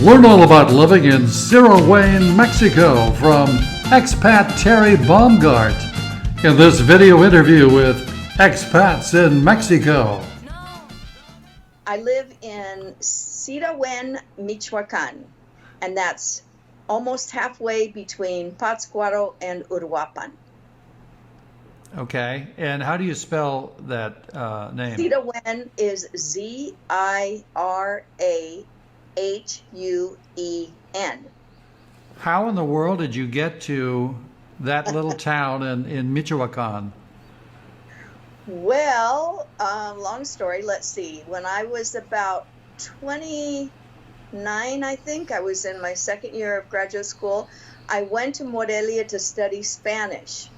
Learn all about living in Zirahuén, Mexico from expat Terry Baumgart in this video interview with expats in Mexico. I live in Zirahuén, Michoacán, and that's almost halfway between Pátzcuaro and Uruapan. Okay, and how do you spell that name? Zirahuén is Zirahuen. How in the world did you get to that little town in Michoacan? Well, long story. Let's see. When I was about 29, I think, I was in my second year of graduate school, I went to Morelia to study Spanish.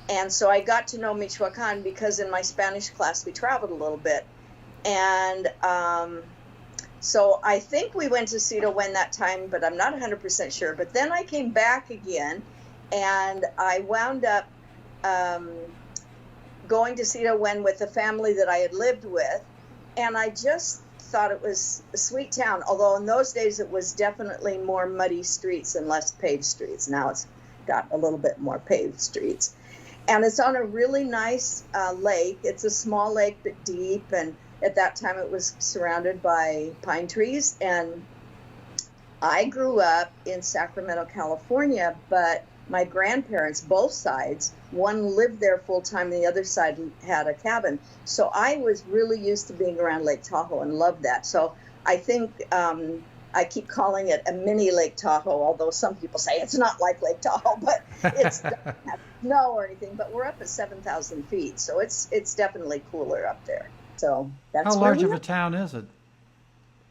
And so I got to know Michoacan because in my Spanish class we traveled a little bit. And so I think we went to Zirahuén that time, but I'm not 100% sure. But then I came back again, and I wound up going to Zirahuén with the family that I had lived with. And I just thought it was a sweet town, although in those days it was definitely more muddy streets and less paved streets. Now it's got a little bit more paved streets. And it's on a really nice lake. It's a small lake but deep, and at that time it was surrounded by pine trees. And I grew up in Sacramento, California, but my grandparents, both sides, one lived there full time and the other side had a cabin. So I was really used to being around Lake Tahoe and loved that. So I think I keep calling it a mini Lake Tahoe, although some people say it's not like Lake Tahoe, but it's doesn't have snow or anything. But we're up at 7,000 feet, so it's definitely cooler up there. So that's how large of a town is it?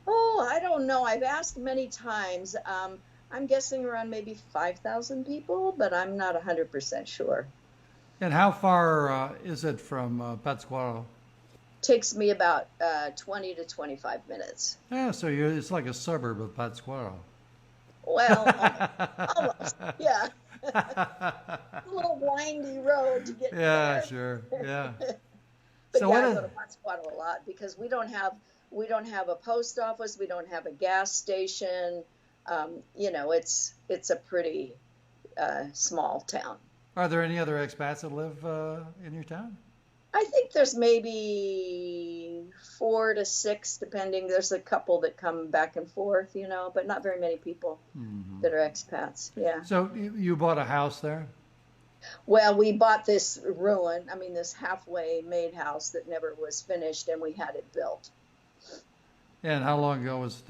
Oh, I don't know. I've asked many times. I'm guessing around maybe 5,000 people, but I'm not 100% sure. And how far is it from Pátzcuaro? Takes me about 20 to 25 minutes. Yeah, so it's like a suburb of Pátzcuaro. Well, almost, yeah. A little windy road to get there. Yeah, sure, yeah. But So yeah, I go to Pátzcuaro a lot because we don't have a post office, we don't have a gas station. It's a pretty small town. Are there any other expats that live in your town? I think there's maybe 4 to 6, depending. There's a couple that come back and forth, but not very many people that are expats. Yeah. So you bought a house there? Well, we bought this this halfway made house that never was finished, and we had it built. And how long ago was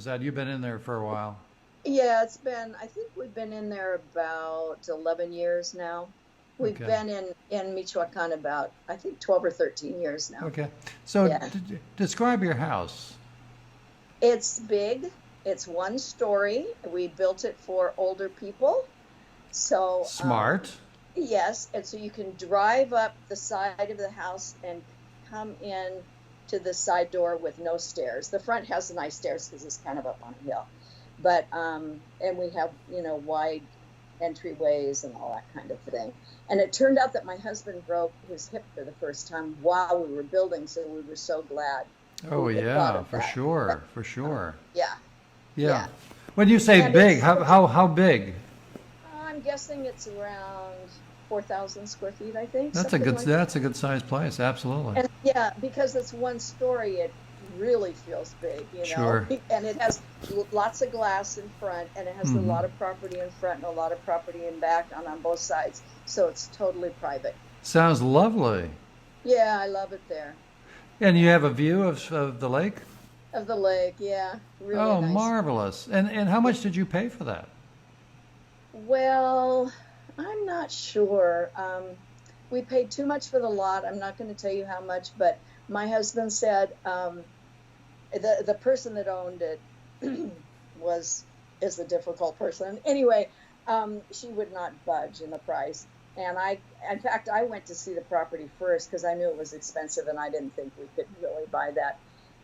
that? You've been in there for a while. Yeah, I think we've been in there about 11 years now. We've been in Michoacan about, I think, 12 or 13 years now. Okay. So yeah. Describe your house. It's big. It's one story. We built it for older people. So smart. Yes. And so you can drive up the side of the house and come in to the side door with no stairs. The front has nice stairs because it's kind of up on a hill. But, and we have, wide entryways and all that kind of thing. And it turned out that my husband broke his hip for the first time while we were building, so we were so glad. Oh yeah, for sure, for sure. Yeah. When you say big, how big? I'm guessing it's around 4,000 square feet, I think. That's a good sized place, absolutely. And yeah, because it's one story, it really feels big, Sure. And it has lots of glass in front, and it has a lot of property in front and a lot of property in back on both sides. So it's totally private. Sounds lovely. Yeah, I love it there. And you have a view of the lake? Of the lake, yeah. Really oh, nice. Marvelous. And how much did you pay for that? Well, I'm not sure. We paid too much for the lot. I'm not going to tell you how much, but my husband said the person that owned it is a difficult person. Anyway, she would not budge in the price. And in fact, I went to see the property first because I knew it was expensive and I didn't think we could really buy that.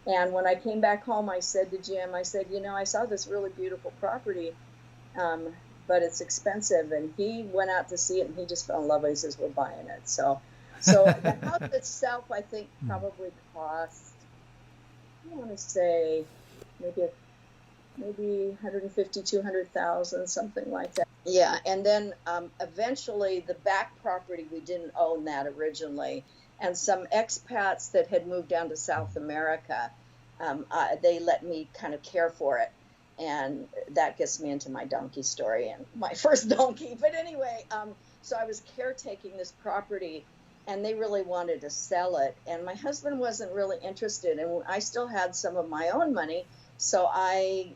And when I came back home, I said to Jim, I saw this really beautiful property, but it's expensive. And he went out to see it and he just fell in love with it. He says, we're buying it. So the house itself, I think, probably cost, I want to say, maybe maybe 150, 200,000, something like that. Yeah, and then eventually the back property, we didn't own that originally. And some expats that had moved down to South America, they let me kind of care for it. And that gets me into my donkey story and my first donkey. But anyway, so I was caretaking this property, and they really wanted to sell it. And my husband wasn't really interested, and I still had some of my own money. So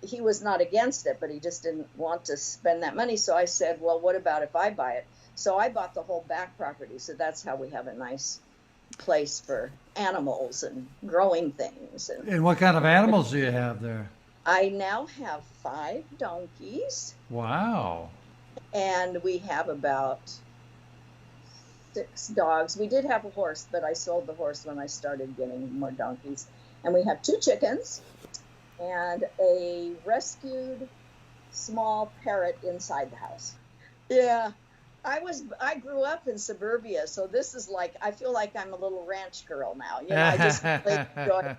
he was not against it, but he just didn't want to spend that money. So I said, well, what about if I buy it? So I bought the whole back property. So that's how we have a nice place for animals and growing things. And what kind of animals do you have there? I now have 5 donkeys. Wow. And we have about 6 dogs. We did have a horse, but I sold the horse when I started getting more donkeys. And we have 2 chickens and a rescued small parrot inside the house. Yeah. I grew up in suburbia, so this is like, I feel like I'm a little ranch girl now. You know, I just really enjoy it.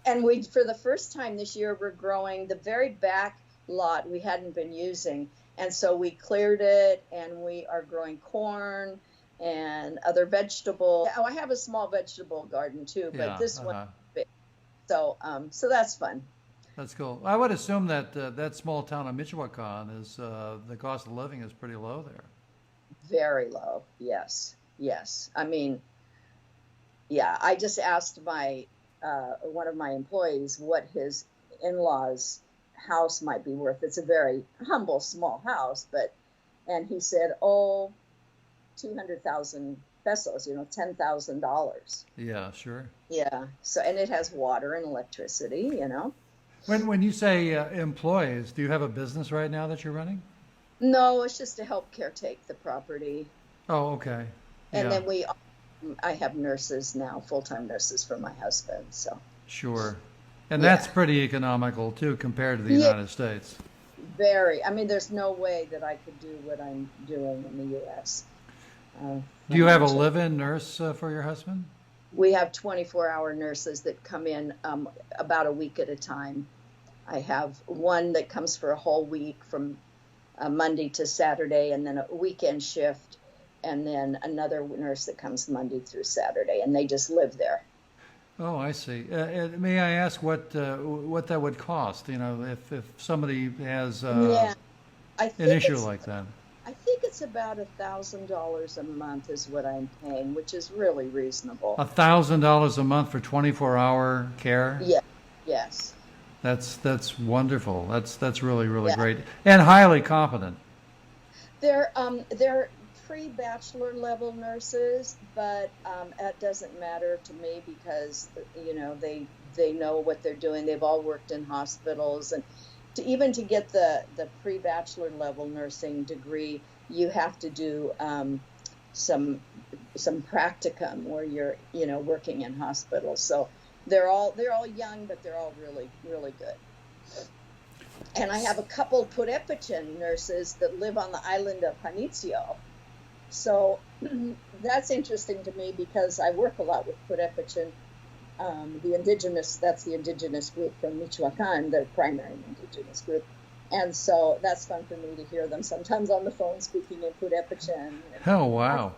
And for the first time this year, we're growing the very back lot we hadn't been using. And so we cleared it, and we are growing corn and other vegetables. Oh, I have a small vegetable garden too, but this one's big. So that's fun. That's cool. I would assume that that small town of Michoacan is the cost of living is pretty low there. Very low. Yes. I mean, yeah. I just asked one of my employees what his in-laws' house might be worth. It's a very humble, small house, and he said, 200,000 pesos, $10,000. Yeah, sure. Yeah. So, and it has water and electricity, When you say employees, do you have a business right now that you're running? No, it's just to help caretake the property. Oh, okay. And then I have nurses now, full-time nurses for my husband. So sure. And that's pretty economical too compared to the United States. Very. I mean, there's no way that I could do what I'm doing in the U.S. Do you have a live-in nurse for your husband? We have 24-hour nurses that come in about a week at a time. I have one that comes for a whole week from Monday to Saturday, and then a weekend shift, and then another nurse that comes Monday through Saturday, and they just live there. Oh, I see. May I ask what that would cost? If somebody has an issue like that. I think it's about $1,000 a month is what I'm paying, which is really reasonable. $1,000 a month for 24-hour care? Yeah. Yes. That's wonderful. That's really great and highly competent. They're pre-bachelor level nurses, but it doesn't matter to me because they know what they're doing. They've all worked in hospitals, and to get the pre-bachelor level nursing degree, you have to do some practicum where you're working in hospitals. So they're all young, but they're all really good. And I have a couple Prebachelor nurses that live on the island of Janitzio. So that's interesting to me because I work a lot with Prebachelor, that's the indigenous group from Michoacan, the primary indigenous group. And so that's fun for me to hear them sometimes on the phone speaking in Prebachelor. Oh, wow.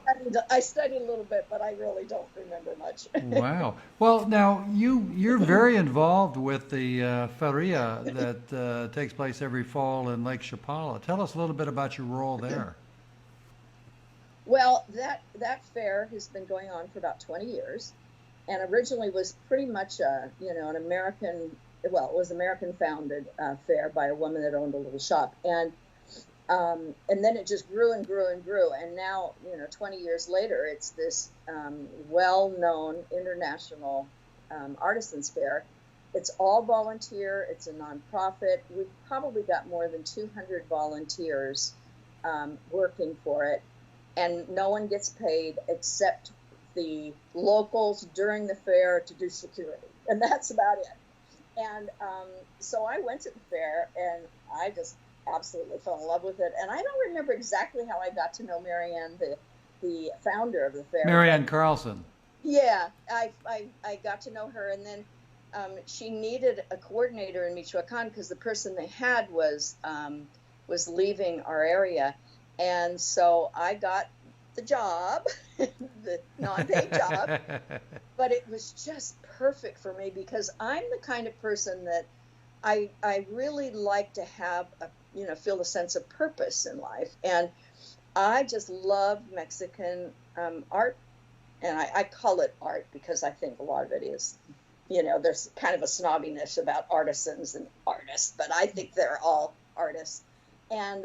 I studied a little bit, but I really don't remember much. Wow. Well, now, you're very involved with the Faria that takes place every fall in Lake Chapala. Tell us a little bit about your role there. Well, that fair has been going on for about 20 years. And originally was pretty much an American, it was American-founded fair by a woman that owned a little shop. And then it just grew and grew and grew. And now, 20 years later, it's this well-known international artisans fair. It's all volunteer. It's a nonprofit. We've probably got more than 200 volunteers working for it. And no one gets paid except the locals during the fair to do security. And that's about it. And so I went to the fair, and I just absolutely fell in love with it. And I don't remember exactly how I got to know Marianne, the founder of the fair. Marianne Carlson. Yeah, I got to know her, and then she needed a coordinator in Michoacan because the person they had was leaving our area, and so I got the job, the non-paid job, but it was just perfect for me because I'm the kind of person that I really like to have feel a sense of purpose in life, and I just love Mexican art, and I call it art because I think a lot of it is, there's kind of a snobbiness about artisans and artists, but I think they're all artists, and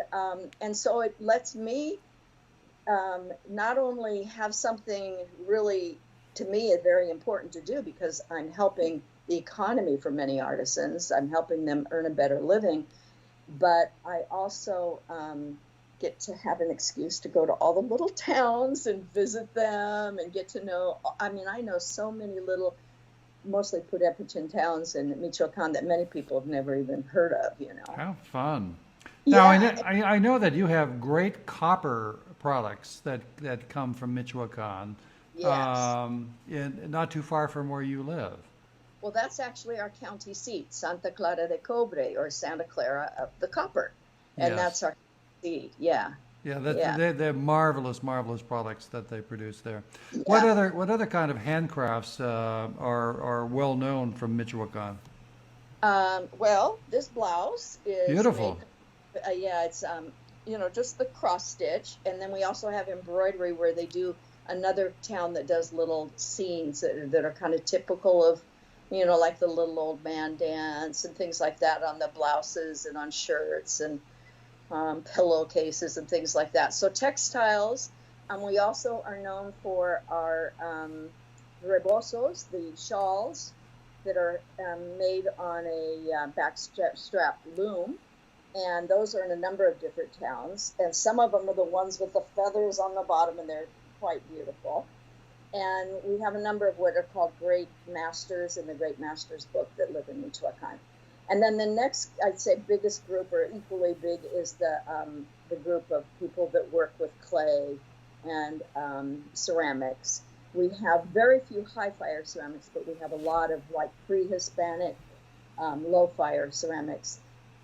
so it lets me not only have something really, to me, very important to do because I'm helping the economy for many artisans. I'm helping them earn a better living, but I also get to have an excuse to go to all the little towns and visit them and get to know. I mean, I know so many little, mostly Prebachelor towns in Michoacan that many people have never even heard of. How fun. Yeah. Now, I know that you have great copper products that come from Michoacan, Yes. not too far from where you live. Well, that's actually our county seat, Santa Clara de Cobre, or Santa Clara of the Copper. And Yes. that's our seat. Yeah. Yeah, Yeah. they're marvelous, marvelous products that they produce there. What Yeah. other kind of handcrafts are well known from Michoacan? Well, this blouse is made, Beautiful. yeah, it's, just the cross stitch. And then we also have embroidery where they do another town that does little scenes that are kind of typical of, like the little old man dance and things like that on the blouses and on shirts and pillowcases and things like that. So textiles. We also are known for our rebosos, the shawls that are made on a backstrap loom. And those are in a number of different towns. And some of them are the ones with the feathers on the bottom, and they're quite beautiful. And we have a number of what are called great masters in the Great Masters book that live in Michoacan. And then the next, I'd say, biggest group, or equally big, is the group of people that work with clay and ceramics. We have very few high-fire ceramics, but we have a lot of like pre-Hispanic low-fire ceramics,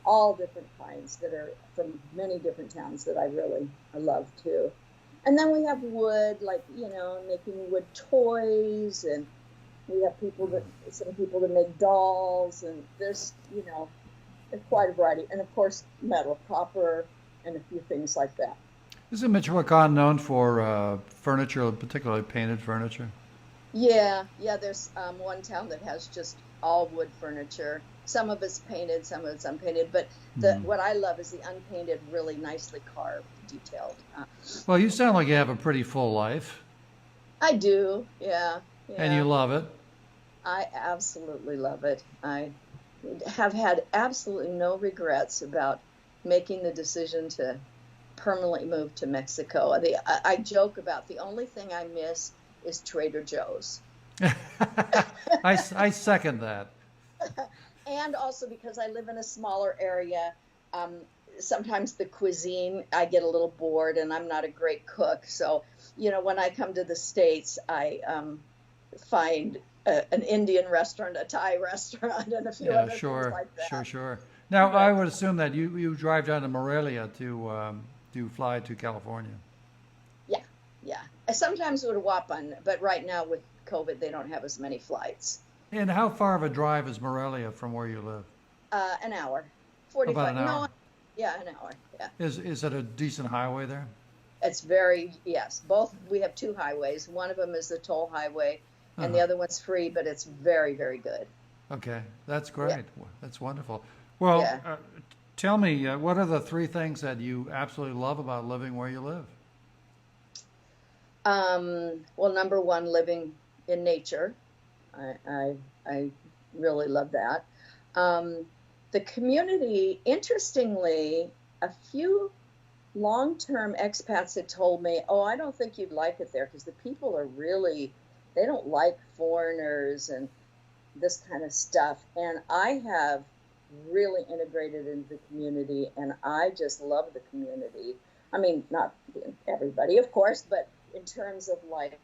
all different kinds that are from many different towns that I love too. And then we have wood, like, making wood toys, and we have some people that make dolls, and there's, quite a variety. And of course, metal, copper, and a few things like that. Isn't Michoacan known for furniture, particularly painted furniture? Yeah, there's one town that has just all wood furniture. Some of it's painted, some of it's unpainted, but what I love is the unpainted, really nicely carved, detailed. Well, you sound like you have a pretty full life, I do, yeah. and you love it. I absolutely love it. I have had absolutely no regrets about making the decision to permanently move to Mexico. I joke about the only thing I miss is Trader Joe's. I second that. And also because I live in a smaller area, sometimes the cuisine, I get a little bored, and I'm not a great cook. So, when I come to the States, I find an Indian restaurant, a Thai restaurant, and a few other things like that. Sure. Now, I would assume that you drive down to Morelia to fly to California. Yeah. Sometimes with Wapan, but right now with COVID, they don't have as many flights. And how far of a drive is Morelia from where you live? An hour, 45. About an hour. No, yeah, an hour. Yeah. Is it a decent highway there? It's yes. Both, we have two highways. One of them is the toll highway, and the other one's free, but it's very, very good. Okay, that's great. Yeah. That's wonderful. Well, tell me, what are the three things that you absolutely love about living where you live? Well, number one, living in nature. I really love that. The community, interestingly, a few long-term expats had told me, oh, I don't think you'd like it there because the people are really, they don't like foreigners and this kind of stuff. And I have really integrated into the community, and I just love the community. I mean, not everybody, of course, but in terms of like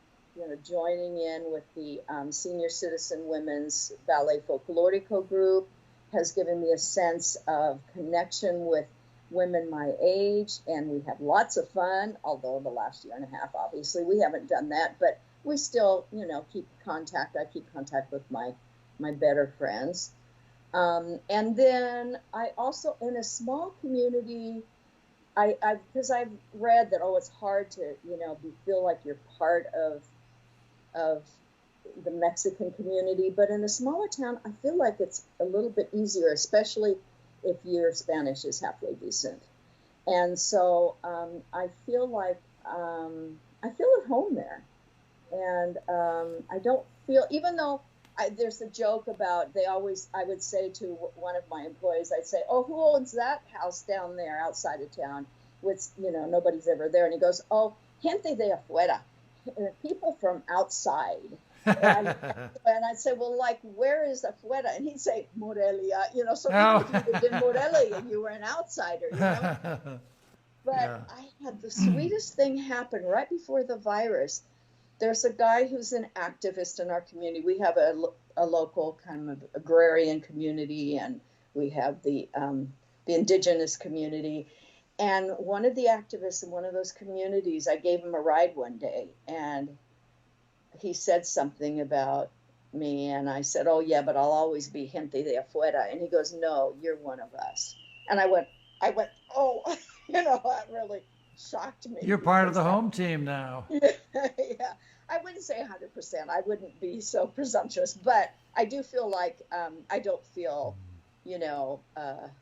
joining in with the Senior Citizen Women's Ballet Folklorico group has given me a sense of connection with women my age, and we have lots of fun, although the last year and a half, obviously, we haven't done that, but we still, keep contact. I keep contact with my better friends. And then I also, in a small community, because I've read that, it's hard to, feel like you're part of the Mexican community, but in a smaller town, I feel like it's a little bit easier, especially if your Spanish is halfway decent. And so I feel like I feel at home there. And I don't feel, even though there's a joke about, I would say to one of my employees, I'd say, oh, who owns that house down there outside of town? Which, nobody's ever there. And he goes, oh, gente de afuera, people from outside. And I'd say, well, like, where is afuera? And he'd say, Morelia, so even if you lived in Morelia, you were an outsider, But yeah. I had the sweetest thing happen right before the virus. There's a guy who's an activist in our community. We have a local kind of agrarian community, and we have the indigenous community. And one of the activists in one of those communities, I gave him a ride one day, and he said something about me, and I said, oh, yeah, but I'll always be gente de afuera. And he goes, no, you're one of us. And I went, oh, that really shocked me. You're part of the home team now. Yeah. I wouldn't say 100%. I wouldn't be so presumptuous, but I do feel like I don't feel,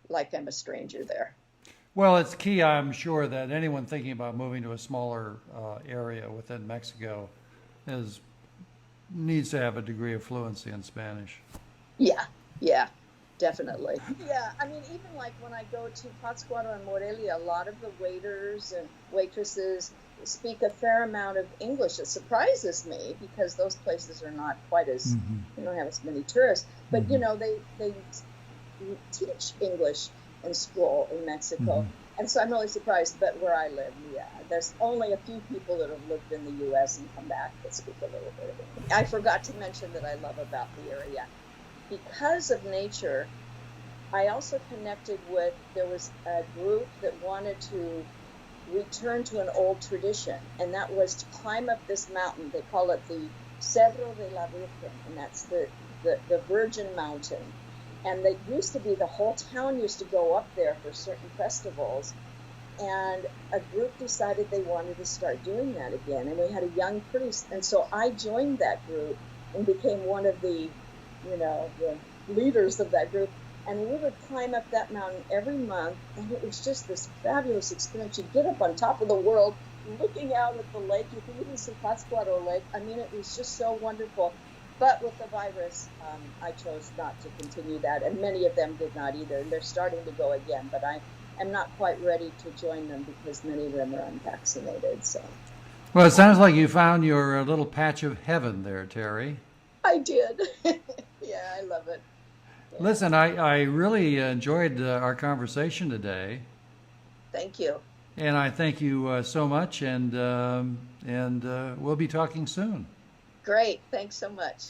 like I'm a stranger there. Well, it's key, I'm sure, that anyone thinking about moving to a smaller area within Mexico needs to have a degree of fluency in Spanish. Yeah, definitely. Yeah, I mean, even like when I go to Pátzcuaro and Morelia, a lot of the waiters and waitresses speak a fair amount of English. It surprises me because those places are not quite as, they don't have as many tourists. But, they teach English in school in Mexico. And so I'm really surprised. But where I live, there's only a few people that have lived in the U.S. and come back that speak a little bit of it. I forgot to mention that I love about the area. Because of nature, I also connected with, there was a group that wanted to return to an old tradition, and that was to climb up this mountain. They call it the Cerro de la Virgen, and that's the Virgin Mountain. And they used to be, the whole town used to go up there for certain festivals, and a group decided they wanted to start doing that again, and we had a young priest, and so I joined that group and became one of the the leaders of that group, and we would climb up that mountain every month, and it was just this fabulous experience. You'd get up on top of the world, looking out at the lake. You could even see Pátzcuaro Lake. I mean, it was just so wonderful. But with the virus, I chose not to continue that, and many of them did not either. And they're starting to go again, but I am not quite ready to join them because many of them are unvaccinated. So, well, it sounds like you found your little patch of heaven there, Terry. I did. Yeah, I love it. Yeah. Listen, I really enjoyed our conversation today. Thank you. And I thank you so much, and we'll be talking soon. Great. Thanks so much.